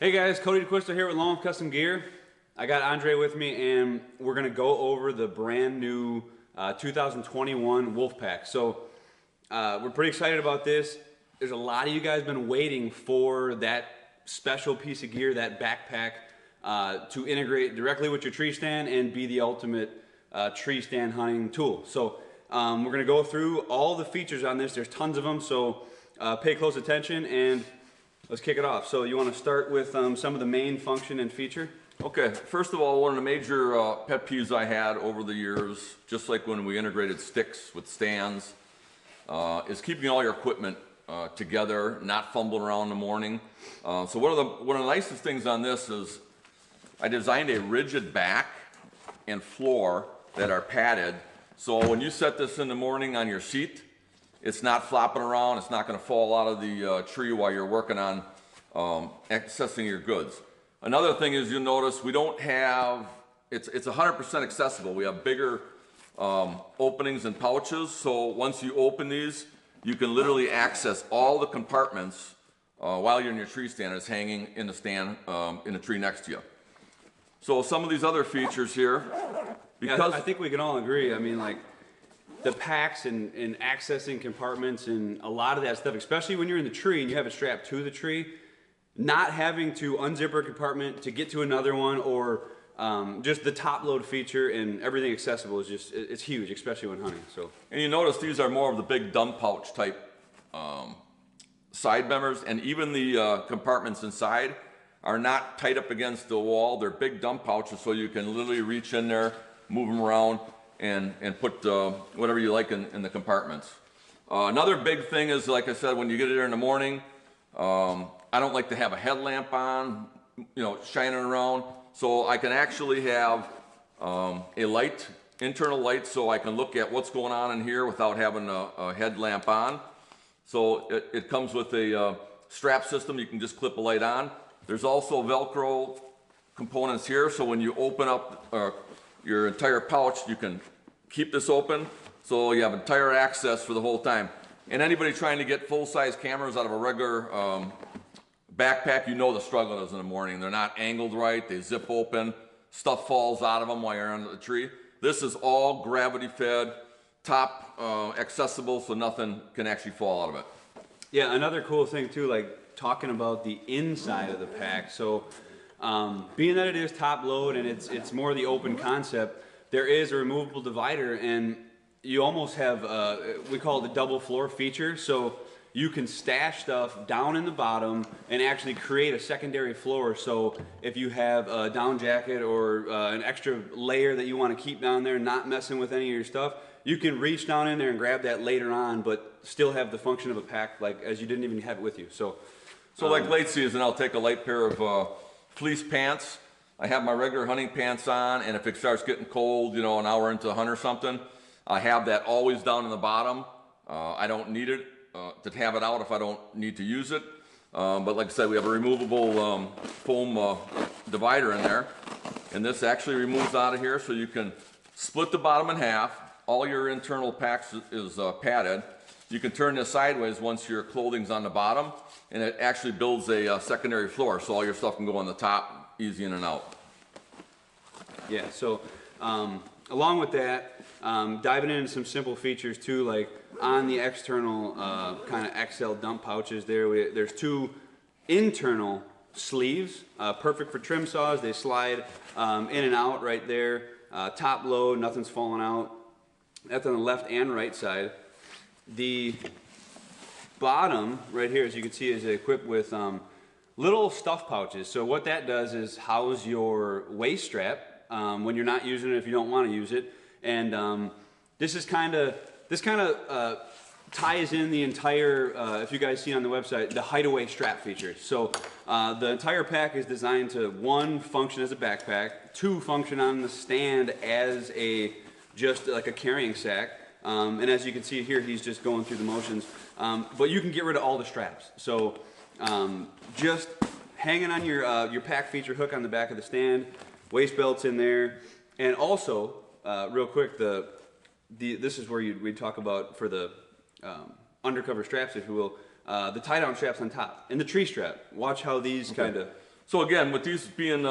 Hey guys, Cody DeQuisto here with Long Custom Gear. I got Andre with me and we're going to go over the brand new 2021 Wolfpack. So we're pretty excited about this. There's a lot of you guys been waiting for that special piece of gear, that backpack, to integrate directly with your tree stand and be the ultimate tree stand hunting tool. So we're going to go through all the features on this. There's tons of them, so pay close attention and let's kick it off. So you want to start with some of the main function and feature? Okay, first of all, one of the major pet peeves I had over the years, just like when we integrated sticks with stands, is keeping all your equipment together, not fumbling around in the morning. So one of the nicest things on this is I designed a rigid back and floor that are padded. So when you set this in the morning on your seat, it's not flopping around, it's not going to fall out of the tree while you're working on accessing your goods. Another thing is you'll notice we don't have, it's 100% accessible. We have bigger openings and pouches, so once you open these, you can literally access all the compartments while you're in your tree stand. It's hanging in the stand in the tree next to you. So some of these other features here, because yeah, I think we can all agree, I mean, like, the packs and accessing compartments and a lot of that stuff, especially when you're in the tree and you have it strapped to the tree, not having to unzip a compartment to get to another one, or just the top load feature and everything accessible is just, it's huge, especially when hunting. So, and you notice these are more of the big dump pouch type side members, and even the compartments inside are not tight up against the wall. They're big dump pouches, so you can literally reach in there, move them around, and put whatever you like in the compartments. Another big thing is, like I said, when you get it there in the morning, I don't like to have a headlamp on, shining around. So I can actually have a light, internal light, so I can look at what's going on in here without having a headlamp on. So it comes with a strap system. You can just clip a light on. There's also Velcro components here, so when you open up your entire pouch, you can keep this open, so you have entire access for the whole time. And anybody trying to get full-size cameras out of a regular backpack, you know the struggle is in the morning. They're not angled right, they zip open, stuff falls out of them while you're under the tree. This is all gravity-fed, top accessible, so nothing can actually fall out of it. yeah, another cool thing too, like talking about the inside of the pack. So being that it is top load and it's more the open concept, there is a removable divider, and you almost have, we call it the double floor feature. So you can stash stuff down in the bottom and actually create a secondary floor. So if you have a down jacket or an extra layer that you want to keep down there, not messing with any of your stuff, you can reach down in there and grab that later on, but still have the function of a pack, like as you didn't even have it with you. So like late season, I'll take a light pair of fleece pants. I have my regular hunting pants on, and if it starts getting cold, an hour into the hunt or something, I have that always down in the bottom. I don't need it to have it out if I don't need to use it. But like I said, we have a removable foam divider in there, and this actually removes out of here, so you can split the bottom in half. All your internal packs is padded. You can turn this sideways once your clothing's on the bottom, and it actually builds a secondary floor, so all your stuff can go on the top, easy in and out. yeah, so along with that, diving into some simple features too, like on the external kind of XL dump pouches there's two internal sleeves, perfect for trim saws. They slide in and out right there. Top load, nothing's falling out. That's on the left and right side. The bottom right here, as you can see, is equipped with little stuff pouches. So what that does is house your waist strap when you're not using it, if you don't want to use it. And this kind of ties in the entire, if you guys see on the website, the Hideaway strap feature. So the entire pack is designed to, one, function as a backpack, two, function on the stand as just like a carrying sack. And as you can see here, he's just going through the motions. But you can get rid of all the straps. So just hanging on your pack feature hook on the back of the stand, waist belts in there, and also real quick, this is where we talk about for the undercover straps, if you will, the tie down straps on top and the tree strap. Watch how these kind of So again, with these being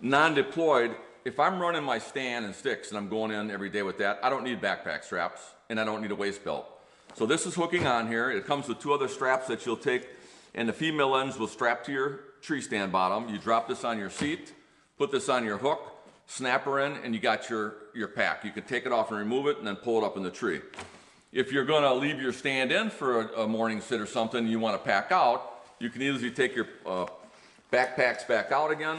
non-deployed, if I'm running my stand and sticks and I'm going in every day with that, I don't need backpack straps and I don't need a waist belt. So this is hooking on here. It comes with 2 other straps that you'll take, and the female ends will strap to your tree stand bottom. You drop this on your seat, put this on your hook, snap her in, and you got your pack. You can take it off and remove it and then pull it up in the tree. If you're gonna leave your stand in for a morning sit or something and you wanna pack out, you can easily take your backpacks back out again,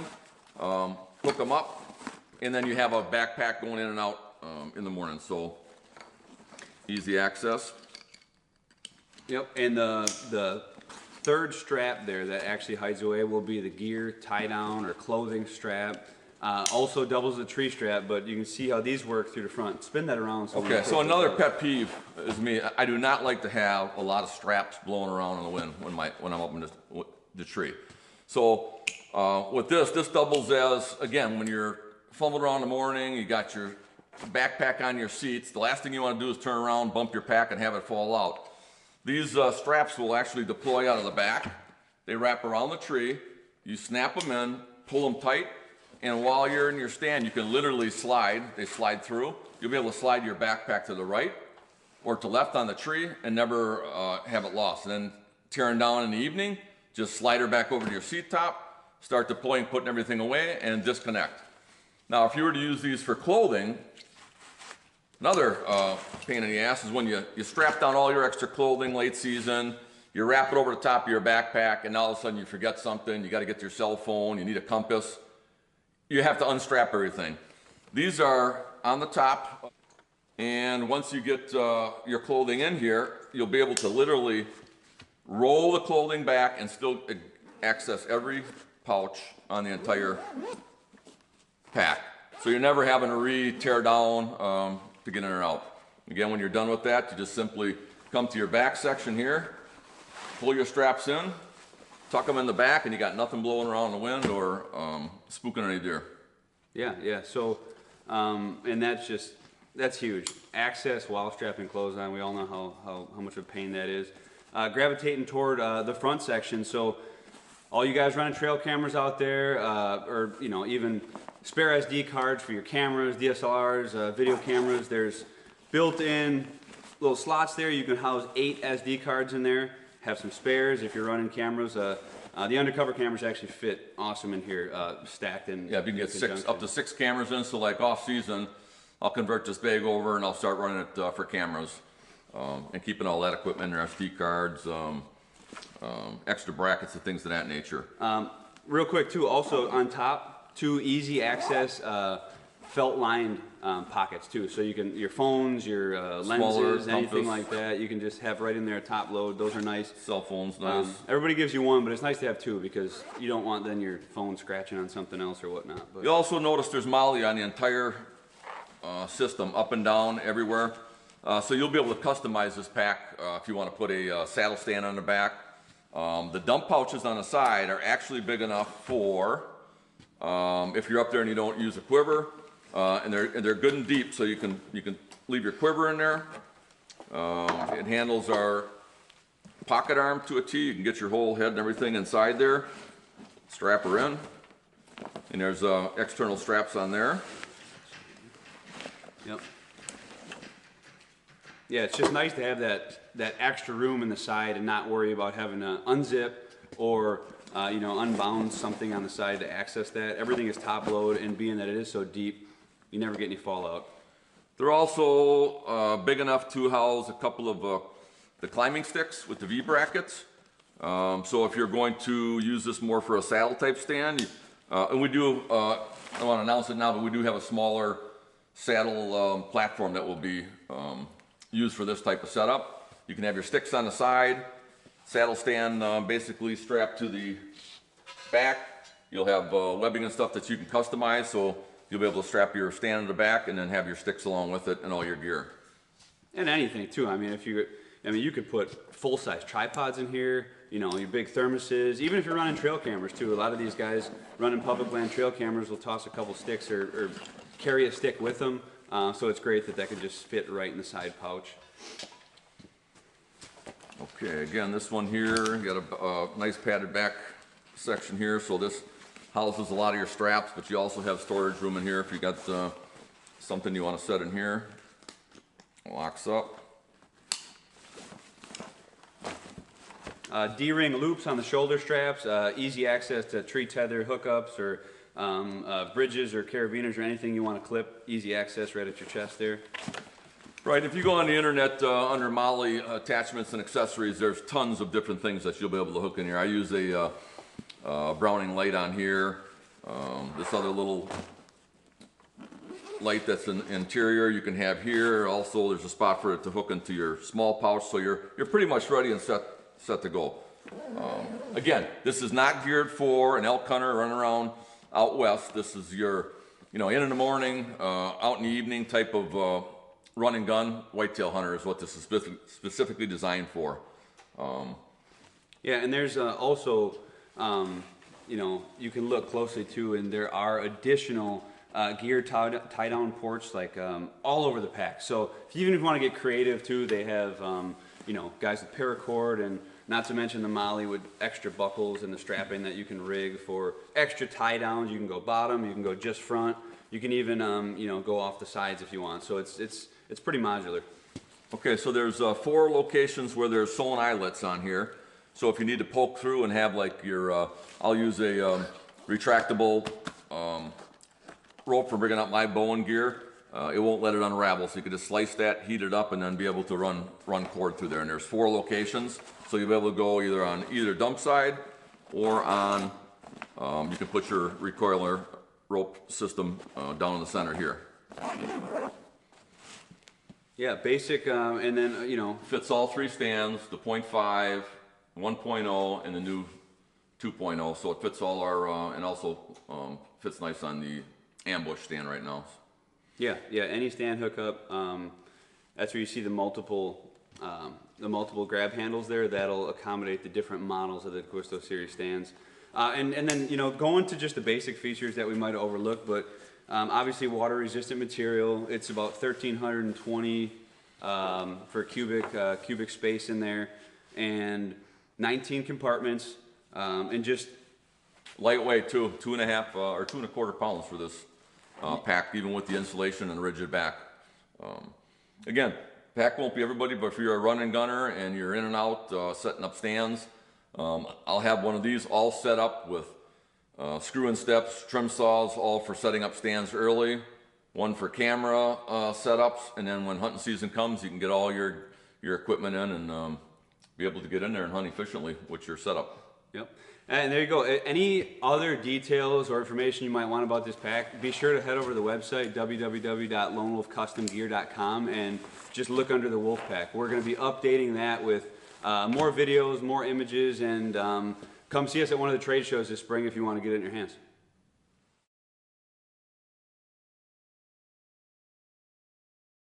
hook them up, and then you have a backpack going in and out in the morning. So easy access. Yep, and the third strap there that actually hides away will be the gear tie down or clothing strap. Also doubles as a tree strap, but you can see how these work through the front. Spin that around. Okay, so another pet peeve is me. I do not like to have a lot of straps blowing around in the wind when I'm up in the tree. So with this doubles as, again, when you're fumbling around in the morning, you got your backpack on your seats. The last thing you want to do is turn around, bump your pack, and have it fall out. These straps will actually deploy out of the back. They wrap around the tree. You snap them in, pull them tight, and while you're in your stand, you can literally slide. They slide through. You'll be able to slide your backpack to the right or to left on the tree and never have it lost. And then tearing down in the evening, just slide her back over to your seat top, start deploying, putting everything away, and disconnect. Now, if you were to use these for clothing, another pain in the ass is when you strap down all your extra clothing late season, you wrap it over the top of your backpack, and all of a sudden you forget something, you got to get your cell phone, you need a compass. You have to unstrap everything. These are on the top, and once you get your clothing in here, you'll be able to literally roll the clothing back and still access every pouch on the entire pack. So you're never having to re-tear down to get in or out. Again, when you're done with that, you just simply come to your back section here, pull your straps in, tuck them in the back, and you got nothing blowing around in the wind or spooking any deer. Yeah. So, and that's huge. Access while strapping clothes on. We all know how much of a pain that is. Gravitating toward the front section. So, all you guys running trail cameras out there, or even spare SD cards for your cameras, DSLRs, video cameras. There's built-in little slots there. You can house 8 SD cards in there. Have some spares if you're running cameras. The undercover cameras actually fit awesome in here, stacked in. Yeah, if you can get up to 6 cameras in, so like off season, I'll convert this bag over and I'll start running it for cameras, and keeping all that equipment in there, SD cards, extra brackets and things of that nature. Real quick too, also on top, 2 easy access felt-lined pockets too. So you can, your phones, your lenses, anything like that, you can just have right in there, top load. Those are nice. Cell phones, nice. Everybody gives you one, but it's nice to have 2 because you don't want then your phone scratching on something else or whatnot. But you also notice there's MOLLE on the entire system, up and down, everywhere. So you'll be able to customize this pack if you want to put a saddle stand on the back. The dump pouches on the side are actually big enough for if you're up there and you don't use a quiver, and they're good and deep, so you can leave your quiver in there. It handles our pocket arm to a T. You can get your whole head and everything inside there. Strap her in, and there's external straps on there. Yep. Yeah, it's just nice to have that extra room in the side and not worry about having to unzip or unbound something on the side to access that. Everything is top load, and being that it is so deep, you never get any fallout. They're also big enough to house a couple of the climbing sticks with the V brackets. So if you're going to use this more for a saddle type stand, and we do, I don't want to announce it now, but we do have a smaller saddle platform that will be used for this type of setup. You can have your sticks on the side, saddle stand basically strapped to the back. You'll have webbing and stuff that you can customize, so you'll be able to strap your stand in the back and then have your sticks along with it and all your gear. And anything too. I mean, you could put full-size tripods in here, your big thermoses, even if you're running trail cameras too. A lot of these guys running public land trail cameras will toss a couple sticks or carry a stick with them. So it's great that could just fit right in the side pouch. Okay, again, this one here, got a nice padded back section here, so this houses a lot of your straps, but you also have storage room in here if you got something you want to set in here. Locks up. D-ring loops on the shoulder straps, easy access to tree tether hookups or bridges or carabiners or anything you want to clip, easy access right at your chest there. Right, if you go on the internet under Molly attachments and accessories, there's tons of different things that you'll be able to hook in here. I use a Browning light on here, this other little light that's in interior you can have here. Also, there's a spot for it to hook into your small pouch, so you're pretty much ready and set to go. Again, this is not geared for an elk hunter running around out west. This is your, in the morning, out in the evening type of run and gun whitetail hunter is what this is specifically designed for. Yeah, and there's also, you can look closely too, and there are additional gear tie-down ports like all over the pack. So even if you want to get creative too, they have guys with paracord, and not to mention the Molly with extra buckles and the strapping that you can rig for extra tie downs. You can go bottom, you can go just front, you can even go off the sides if you want. So it's pretty modular. Okay, so there's 4 locations where there's sewn eyelets on here. So if you need to poke through and have like your, I'll use a retractable rope for bringing up my bow and gear. It won't let it unravel, so you can just slice that, heat it up, and then be able to run cord through there. And there's 4 locations, so you'll be able to go either on either dump side or on, you can put your recoiler rope system down in the center here. Yeah, basic, and then, Fits all 3 stands, the 0.5, 1.0, and the new 2.0, so it fits all our, and also fits nice on the ambush stand right now. Yeah, any stand hookup. That's where you see the multiple grab handles there. That'll accommodate the different models of the Gusto series stands. And then going to just the basic features that we might have overlooked, but obviously water resistant material. It's about 1,320 for cubic space in there, and 19 compartments, and just lightweight too, 2.5 or 2.25 pounds for this pack, even with the insulation and rigid back. Again, pack won't be everybody, but if you're a run and gunner and you're in and out setting up stands, I'll have one of these all set up with screw-in steps, trim saws, all for setting up stands early. One for camera setups, and then when hunting season comes, you can get all your equipment in and be able to get in there and hunt efficiently with your setup. Yep. And there you go. Any other details or information you might want about this pack, be sure to head over to the website, www.lonewolfcustomgear.com, and just look under the Wolf Pack. We're going to be updating that with more videos, more images, and come see us at one of the trade shows this spring if you want to get it in your hands.